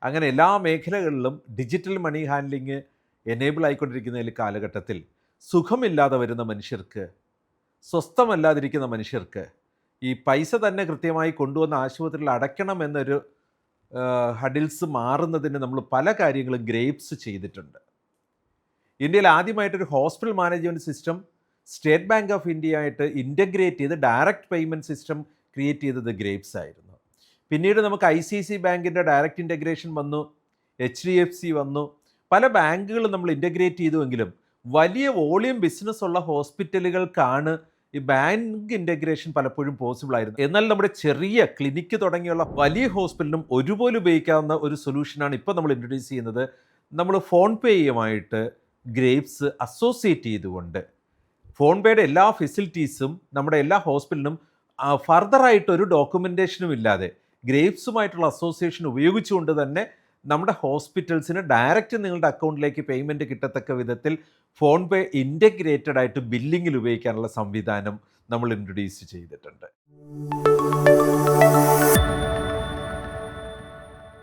അങ്ങനെ എല്ലാ മേഖലകളിലും ഡിജിറ്റൽ മണി ഹാൻഡ്ലിങ് എനേബിൾ ആയിക്കൊണ്ടിരിക്കുന്ന ഈ കാലഘട്ടത്തിൽ സുഖമില്ലാതെ വരുന്ന മനുഷ്യർക്ക്, സ്വസ്ഥമല്ലാതിരിക്കുന്ന മനുഷ്യർക്ക് ഈ പൈസ തന്നെ കൃത്യമായി കൊണ്ടുവന്ന് ആശുപത്രിയിൽ അടയ്ക്കണം എന്നൊരു ഹഡിൽസ് മാറുന്നതിന് നമ്മൾ പല കാര്യങ്ങളും ഗ്രേപ്സ് ചെയ്തിട്ടുണ്ട്. ഇന്ത്യയിൽ ആദ്യമായിട്ടൊരു hospital management system State Bank of India ആയിട്ട് ഇൻ്റഗ്രേറ്റ് ചെയ്ത് ഡയറക്റ്റ് പേയ്മെൻറ്റ് സിസ്റ്റം ക്രിയേറ്റ് ചെയ്തത് ഗ്രേപ്സ് ആയിരുന്നു. പിന്നീട് നമുക്ക് ICICI ബാങ്കിൻ്റെ ഡയറക്റ്റ് ഇൻ്റഗ്രേഷൻ വന്നു, HDFC വന്നു. പല ബാങ്കുകളും നമ്മൾ ഇൻ്റഗ്രേറ്റ് ചെയ്തുവെങ്കിലും വലിയ വോളിയം ബിസിനസ് ഉള്ള ഹോസ്പിറ്റലുകൾക്കാണ് ഈ ബാങ്ക് ഇൻ്റഗ്രേഷൻ പലപ്പോഴും പോസിബിൾ ആയിരുന്നു. എന്നാൽ നമ്മുടെ ചെറിയ ക്ലിനിക്ക് തുടങ്ങിയുള്ള വലിയ ഹോസ്പിറ്റലിനും ഒരുപോലെ ഉപയോഗിക്കാവുന്ന ഒരു സൊല്യൂഷനാണ് ഇപ്പോൾ നമ്മൾ ഇൻട്രൊഡ്യൂസ് ചെയ്യുന്നത്. നമ്മൾ ഫോൺ പേയുമായിട്ട് ഗ്രേപ്സ് അസോസിയേറ്റ് ചെയ്തുകൊണ്ട് ഫോൺ പേയുടെ എല്ലാ ഫെസിലിറ്റീസും നമ്മുടെ എല്ലാ ഹോസ്പിറ്റലിനും ഫർദറായിട്ടൊരു ഡോക്യുമെൻറ്റേഷനും ഇല്ലാതെ ഗ്രേപ്സുമായിട്ടുള്ള അസോസിയേഷൻ ഉപയോഗിച്ചുകൊണ്ട് തന്നെ നമ്മുടെ ഹോസ്പിറ്റൽസിന് ഡയറക്റ്റ് നിങ്ങളുടെ അക്കൗണ്ടിലേക്ക് പേയ്മെൻറ്റ് കിട്ടത്തക്ക വിധത്തിൽ ഫോൺ പേ ഇൻ്റഗ്രേറ്റഡ് ആയിട്ട് ബില്ലിങ്ങിൽ ഉപയോഗിക്കാനുള്ള സംവിധാനം നമ്മൾ ഇൻട്രൊഡ്യൂസ് ചെയ്തിട്ടുണ്ട്.